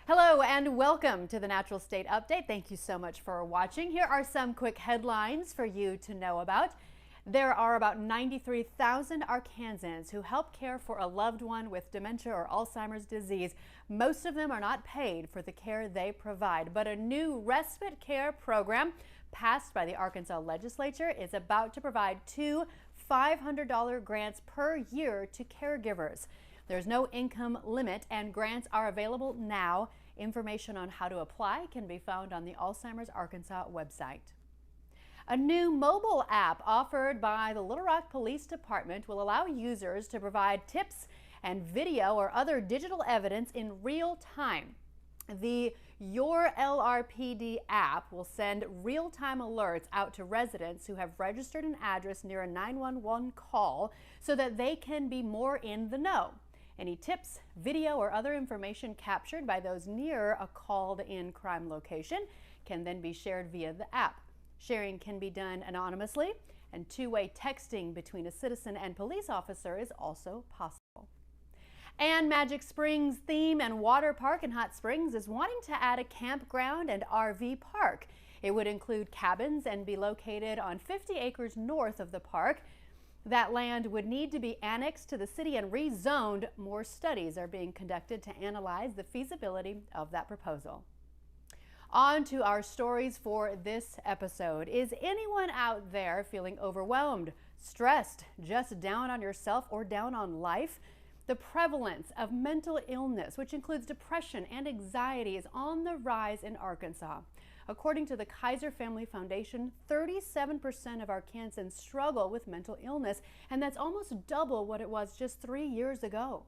Hello and welcome to the Natural State Update. Thank you so much for watching. Here are some quick headlines for you to know about. There are about 93,000 Arkansans who help care for a loved one with dementia or Alzheimer's disease. Most of them are not paid for the care they provide, but a new respite care program passed by the Arkansas legislature is about to provide two $500 grants per year to caregivers. There's no income limit and grants are available now. Information on how to apply can be found on the Alzheimer's Arkansas website. A new mobile app offered by the Little Rock Police Department will allow users to provide tips and video or other digital evidence in real time. The Your LRPD app will send real-time alerts out to residents who have registered an address near a 911 call so that they can be more in the know. Any tips, video, or other information captured by those near a called-in crime location can then be shared via the app. Sharing can be done anonymously, and two-way texting between a citizen and police officer is also possible. And Magic Springs Theme and Water Park in Hot Springs is wanting to add a campground and RV park. It would include cabins and be located on 50 acres north of the park. That land would need to be annexed to the city and rezoned. More studies are being conducted to analyze the feasibility of that proposal. On to our stories for this episode. Is anyone out there feeling overwhelmed, stressed, just down on yourself or down on life? The prevalence of mental illness, which includes depression and anxiety, is on the rise in Arkansas. According to the Kaiser Family Foundation, 37% of Arkansans struggle with mental illness, and that's almost double what it was just 3 years ago.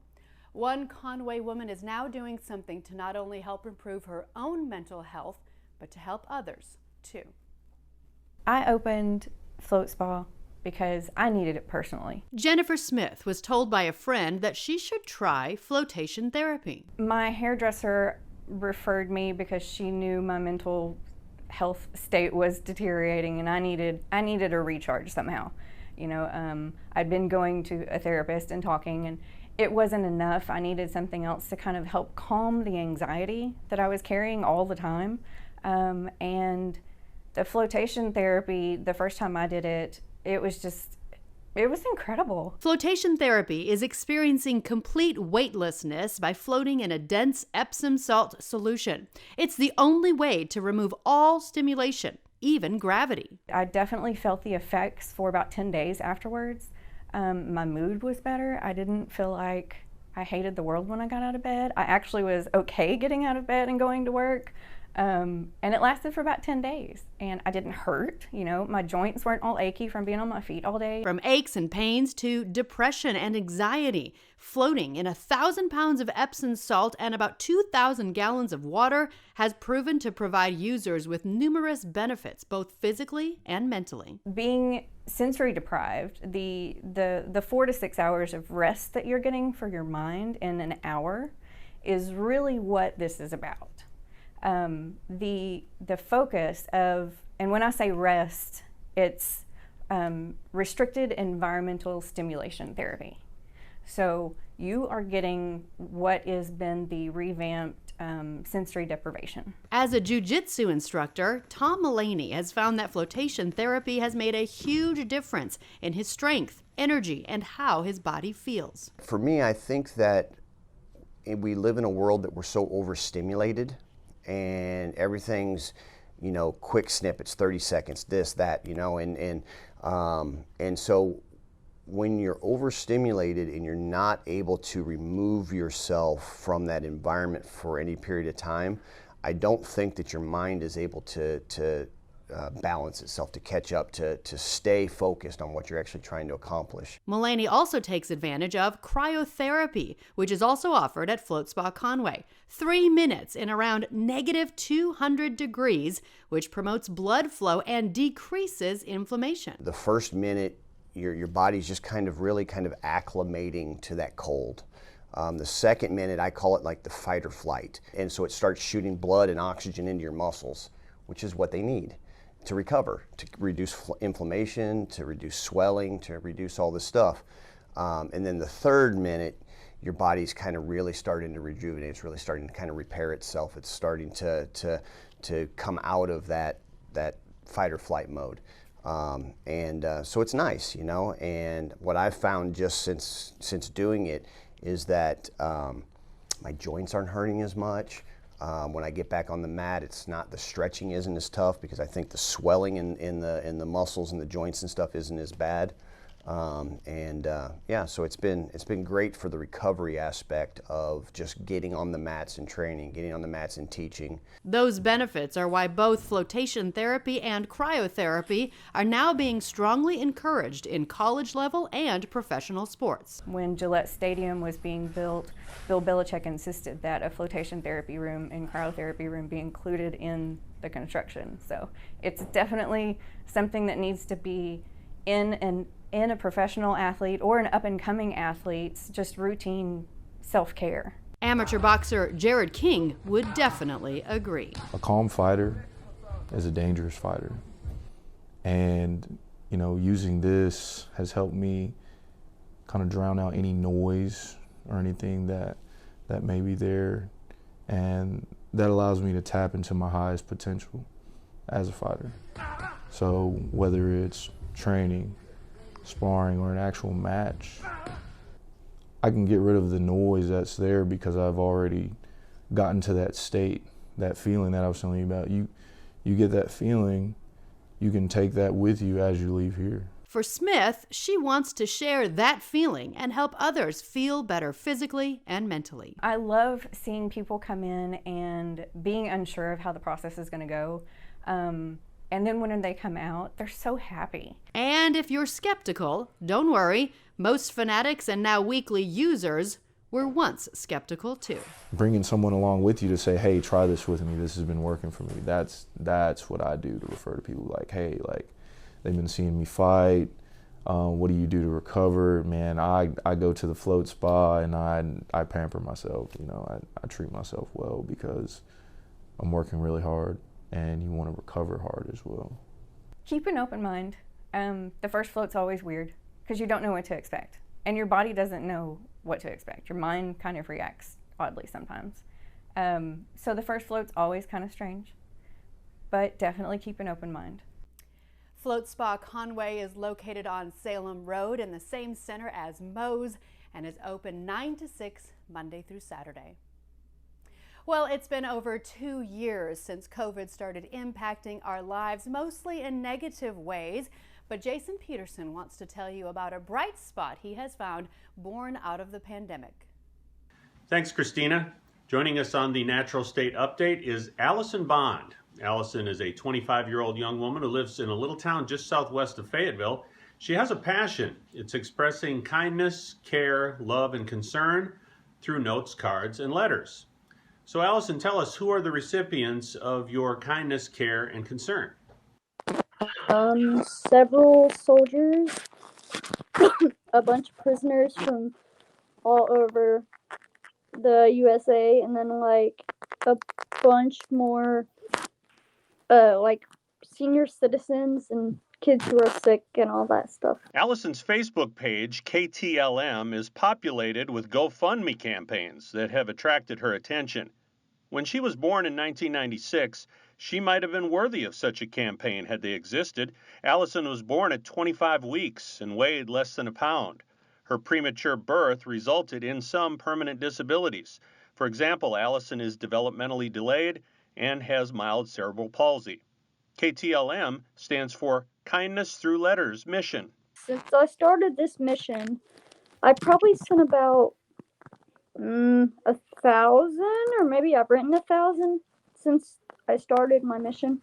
One Conway woman is now doing something to not only help improve her own mental health, but to help others too. I opened FLOATspa because I needed it personally. Jennifer Smith was told by a friend that she should try flotation therapy. My hairdresser referred me because she knew my mental health state was deteriorating and I needed a recharge somehow. I'd been going to a therapist and talking, and it wasn't enough. I needed something else to kind of help calm the anxiety that I was carrying all the time. And the flotation therapy, the first time I did it, it was incredible. Flotation therapy is experiencing complete weightlessness by floating in a dense Epsom salt solution. It's the only way to remove all stimulation, even gravity. I definitely felt the effects for about 10 days afterwards. My mood was better. I didn't feel like I hated the world when I got out of bed. I actually was okay getting out of bed and going to work. And it lasted for about 10 days and I didn't hurt. My joints weren't all achy from being on my feet all day. From aches and pains to depression and anxiety, floating in 1,000 pounds of Epsom salt and about 2,000 gallons of water has proven to provide users with numerous benefits, both physically and mentally. Being sensory deprived, the 4 to 6 hours of rest that you're getting for your mind in an hour is really what this is about. The focus of, and when I say rest, it's restricted environmental stimulation therapy. So you are getting what has been the revamped sensory deprivation. As a jiu-jitsu instructor, Tom Mullaney has found that flotation therapy has made a huge difference in his strength, energy, and how his body feels. For me, I think that we live in a world that we're so overstimulated and everything's, quick snippets, 30 seconds, this, that, and so when you're overstimulated and you're not able to remove yourself from that environment for any period of time, I don't think that your mind is able to balance itself, to catch up, to stay focused on what you're actually trying to accomplish. Mullaney also takes advantage of cryotherapy, which is also offered at FLOATspa Conway. 3 minutes in around -200 degrees, which promotes blood flow and decreases inflammation. The first minute, your body's just really acclimating to that cold. The second minute, I call it like the fight or flight. And so it starts shooting blood and oxygen into your muscles, which is what they need to recover, to reduce inflammation, to reduce swelling, to reduce all this stuff. And then the third minute, your body's kind of really starting to rejuvenate. It's really starting to kind of repair itself. It's starting to come out of that fight or flight mode. So it's nice, you know, and what I've found just since doing it is that my joints aren't hurting as much. When I get back on the mat, the stretching isn't as tough because I think the swelling in the muscles and the joints and stuff isn't as bad. So it's been great for the recovery aspect of just getting on the mats and training, getting on the mats and teaching. Those benefits are why both flotation therapy and cryotherapy are now being strongly encouraged in college level and professional sports. When Gillette Stadium was being built, Bill Belichick insisted that a flotation therapy room and cryotherapy room be included in the construction. So it's definitely something that needs to be in a professional athlete or an up-and-coming athlete's just routine self-care. Amateur boxer Jared King would definitely agree. A calm fighter is a dangerous fighter. And, you know, using this has helped me kind of drown out any noise or anything that may be there. And that allows me to tap into my highest potential as a fighter. So whether it's training, sparring, or an actual match, I can get rid of the noise that's there because I've already gotten to that state, that feeling that I was telling you about. You get that feeling, you can take that with you as you leave here. For Smith, she wants to share that feeling and help others feel better physically and mentally. I love seeing people come in and being unsure of how the process is going to go. And then when they come out, they're so happy. And if you're skeptical, don't worry. Most fanatics and now weekly users were once skeptical too. Bringing someone along with you to say, hey, try this with me. This has been working for me. That's what I do to refer to people like, hey, like they've been seeing me fight. What do you do to recover? Man, I go to the FLOATspa and I pamper myself. You know, I treat myself well because I'm working really hard. And you want to recover hard as well. Keep an open mind. The first float's always weird because you don't know what to expect. And your body doesn't know what to expect. Your mind kind of reacts oddly sometimes. So the first float's always kind of strange, but definitely keep an open mind. FLOATspa Conway is located on Salem Road in the same center as Moe's and is open 9 to 6 Monday through Saturday. Well, it's been over 2 years since COVID started impacting our lives, mostly in negative ways. But Jason Peterson wants to tell you about a bright spot he has found born out of the pandemic. Thanks, Christina. Joining us on the Natural State Update is Allison Bond. Allison is a 25-year-old young woman who lives in a little town just southwest of Fayetteville. She has a passion. It's expressing kindness, care, love, and concern through notes, cards, and letters. So Allison, tell us, who are the recipients of your kindness, care, and concern? Several soldiers, a bunch of prisoners from all over the USA, and then like a bunch more like senior citizens and kids who are sick and all that stuff. Allison's Facebook page, KTLM, is populated with GoFundMe campaigns that have attracted her attention. When she was born in 1996, she might have been worthy of such a campaign had they existed. Allison was born at 25 weeks and weighed less than a pound. Her premature birth resulted in some permanent disabilities. For example, Allison is developmentally delayed and has mild cerebral palsy. KTLM stands for Kindness Through Letters Mission. Since I started this mission, I probably sent about 1,000, or maybe I've written 1,000 since I started my mission.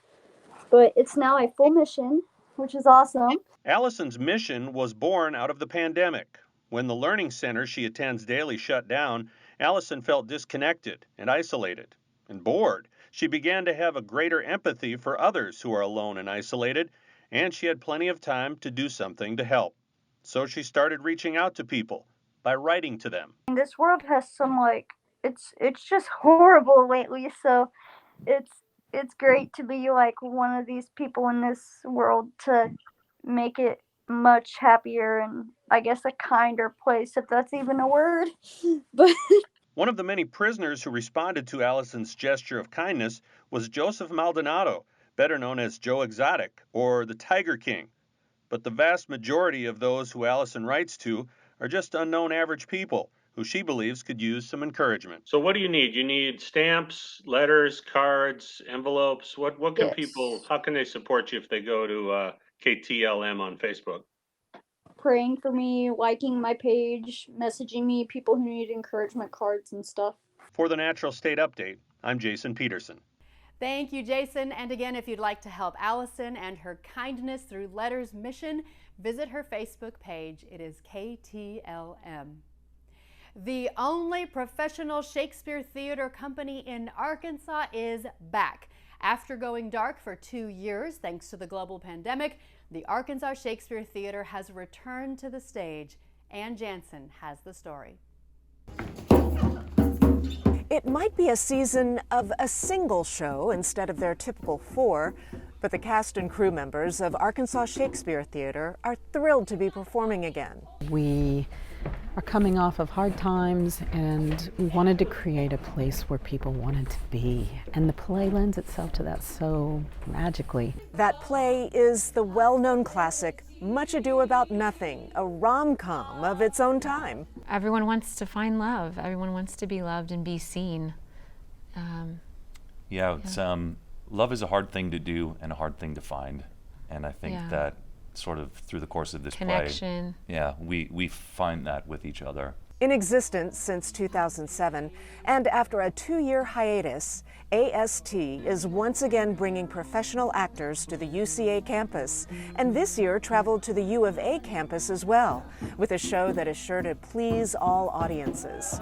But it's now a full mission, which is awesome. Allison's mission was born out of the pandemic. When the learning center she attends daily shut down, Allison felt disconnected and isolated and bored. She began to have a greater empathy for others who are alone and isolated, and she had plenty of time to do something to help. So she started reaching out to people by writing to them. This world has some it's just horrible lately, so it's great to be like one of these people in this world to make it much happier and I guess a kinder place, if that's even a word. But One of the many prisoners who responded to Allison's gesture of kindness was Joseph Maldonado, better known as Joe Exotic or the Tiger King. But the vast majority of those who Allison writes to are just unknown average people who she believes could use some encouragement. So what do you need? You need stamps, letters, cards, envelopes. What can people, yes, how can they support you if they go to KTLM on Facebook? praying for me, liking my page, messaging me, people who need encouragement cards and stuff. For the Natural State Update, I'm Jason Peterson. Thank you, Jason. And again, if you'd like to help Allison and her Kindness Through Letters mission, visit her Facebook page. It is KTLM. The only professional Shakespeare Theatre company in Arkansas is back. After going dark for 2 years, thanks to the global pandemic, the Arkansas Shakespeare Theatre has returned to the stage. Ann Jansen has the story. It might be a season of a single show instead of their typical 4, but the cast and crew members of Arkansas Shakespeare Theatre are thrilled to be performing again. We are coming off of hard times, and we wanted to create a place where people wanted to be. And the play lends itself to that so magically. That play is the well-known classic, Much Ado About Nothing, a rom-com of its own time. Everyone wants to find love. Everyone wants to be loved and be seen. Love is a hard thing to do and a hard thing to find. And I think that sort of through the course of this connection. play, we find that with each other. In existence since 2007, and after a 2-year hiatus, AST is once again bringing professional actors to the UCA campus, and this year traveled to the U of A campus as well, with a show that is sure to please all audiences.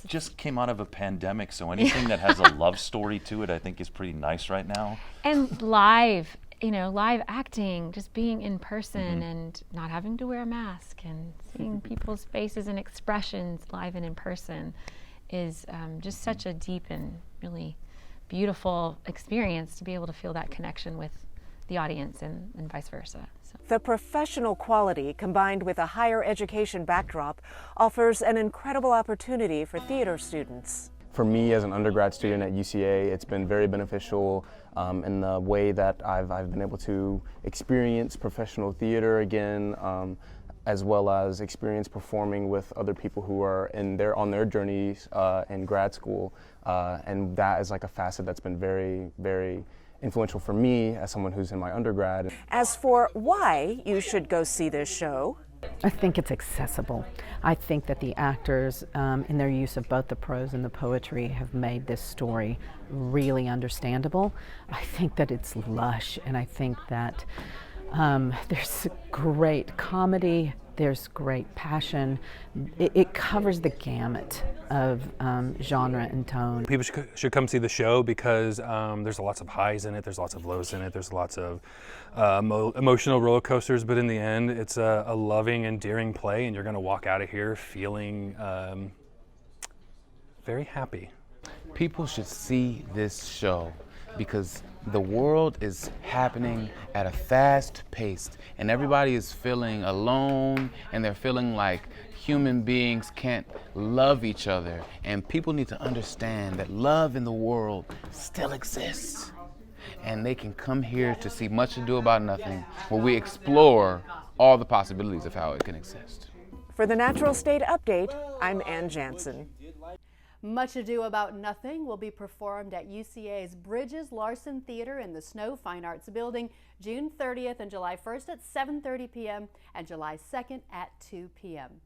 Just came out of a pandemic, so anything that has a love story to it, I think is pretty nice right now. And live acting, just being in person and not having to wear a mask and seeing people's faces and expressions live and in person is just such a deep and really beautiful experience to be able to feel that connection with the audience and vice versa. So. The professional quality combined with a higher education backdrop offers an incredible opportunity for theater students. For me as an undergrad student at UCA, it's been very beneficial in the way that I've been able to experience professional theater again, as well as experience performing with other people who are on their journeys in grad school, and that is like a facet that's been very, very influential for me as someone who's in my undergrad. As for why you should go see this show, I think it's accessible. I think that the actors, in their use of both the prose and the poetry, have made this story really understandable. I think that it's lush, and I think that there's great comedy, there's great passion. It covers the gamut of genre and tone. People should come see the show because there's lots of highs in it, there's lots of lows in it, there's lots of emotional roller coasters, but in the end it's a loving, endearing play, and you're going to walk out of here feeling very happy. People should see this show because the world is happening at a fast pace and everybody is feeling alone and they're feeling like human beings can't love each other, and people need to understand that love in the world still exists, and they can come here to see Much Ado About Nothing, where we explore all the possibilities of how it can exist. For the Natural State Update, I'm Ann Jansen. Much Ado About Nothing will be performed at UCA's Bridges Larson Theater in the Snow Fine Arts Building June 30th and July 1st at 7:30 p.m. and July 2nd at 2 p.m.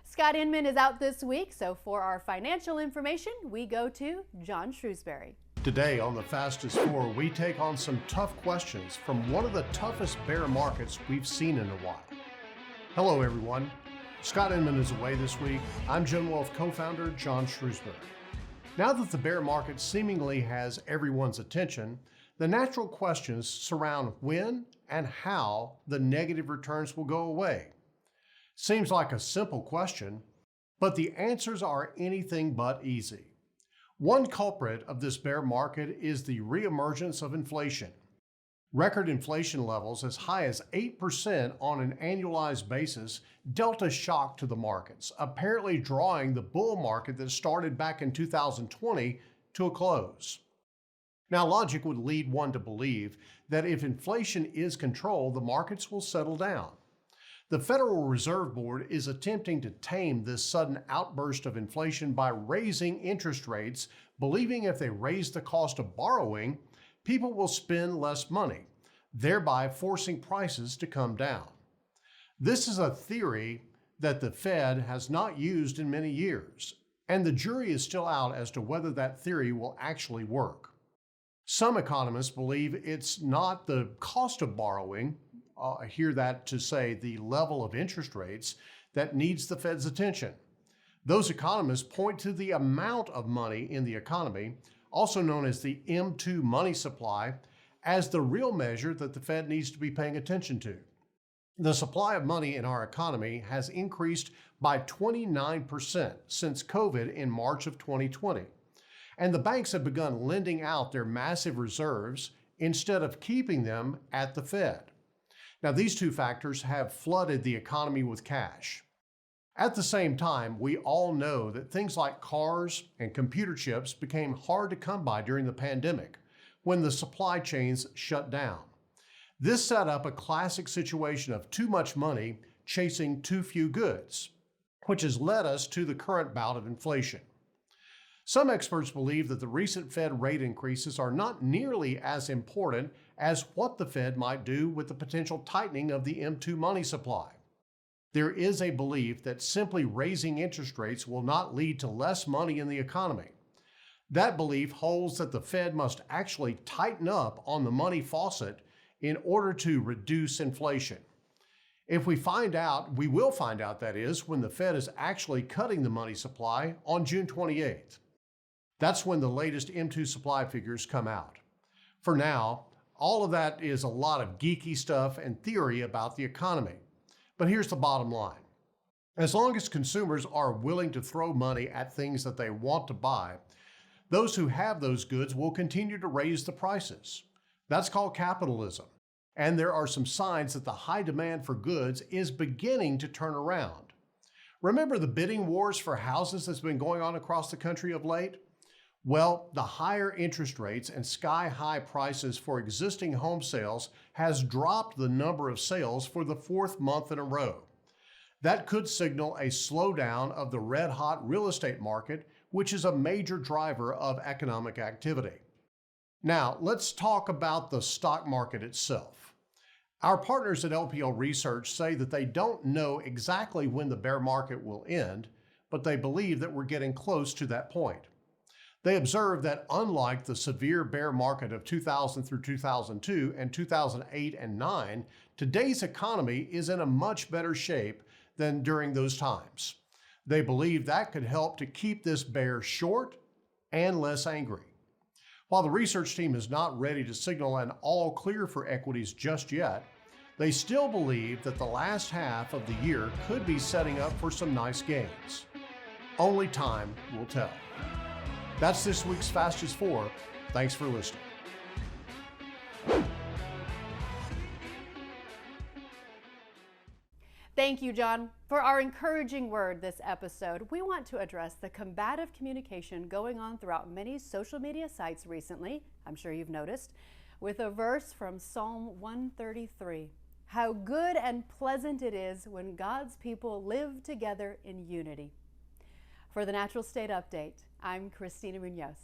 Scott Inman is out this week, so for our financial information, we go to John Shrewsbury. Today on the Fastest 4, we take on some tough questions from one of the toughest bear markets we've seen in a while. Hello, everyone. Scott Inman is away this week. I'm Gen Wealth co-founder John Shrewsbury. Now that the bear market seemingly has everyone's attention, the natural questions surround when and how the negative returns will go away. Seems like a simple question, but the answers are anything but easy. One culprit of this bear market is the reemergence of inflation. Record inflation levels as high as 8% on an annualized basis dealt a shock to the markets, apparently drawing the bull market that started back in 2020 to a close. Now, logic would lead one to believe that if inflation is controlled, the markets will settle down. The Federal Reserve Board is attempting to tame this sudden outburst of inflation by raising interest rates, believing if they raise the cost of borrowing, people will spend less money, thereby forcing prices to come down. This is a theory that the Fed has not used in many years, and the jury is still out as to whether that theory will actually work. Some economists believe it's not the cost of borrowing, I hear that to say the level of interest rates, that needs the Fed's attention. Those economists point to the amount of money in the economy, also known as the M2 money supply, as the real measure that the Fed needs to be paying attention to. The supply of money in our economy has increased by 29% since COVID in March of 2020. And the banks have begun lending out their massive reserves instead of keeping them at the Fed. Now, these two factors have flooded the economy with cash. At the same time, we all know that things like cars and computer chips became hard to come by during the pandemic when the supply chains shut down. This set up a classic situation of too much money chasing too few goods, which has led us to the current bout of inflation. Some experts believe that the recent Fed rate increases are not nearly as important as what the Fed might do with the potential tightening of the M2 money supply. There is a belief that simply raising interest rates will not lead to less money in the economy. That belief holds that the Fed must actually tighten up on the money faucet in order to reduce inflation. If we find out, we will find out, that is, when the Fed is actually cutting the money supply on June 28th. That's when the latest M2 supply figures come out. For now, all of that is a lot of geeky stuff and theory about the economy. But here's the bottom line. As long as consumers are willing to throw money at things that they want to buy, those who have those goods will continue to raise the prices. That's called capitalism. And there are some signs that the high demand for goods is beginning to turn around. Remember the bidding wars for houses that's been going on across the country of late? Well, the higher interest rates and sky-high prices for existing home sales has dropped the number of sales for the fourth month in a row. That could signal a slowdown of the red-hot real estate market, which is a major driver of economic activity. Now, let's talk about the stock market itself. Our partners at LPL Research say that they don't know exactly when the bear market will end, but they believe that we're getting close to that point. They observe that unlike the severe bear market of 2000 through 2002 and 2008 and 9, today's economy is in a much better shape than during those times. They believe that could help to keep this bear short and less angry. While the research team is not ready to signal an all clear for equities just yet, they still believe that the last half of the year could be setting up for some nice gains. Only time will tell. That's this week's Fast as 4. Thanks for listening. Thank you, John. For our encouraging word this episode, we want to address the combative communication going on throughout many social media sites recently, I'm sure you've noticed, with a verse from Psalm 133. How good and pleasant it is when God's people live together in unity. For the Natural State Update, I'm Christina Munoz.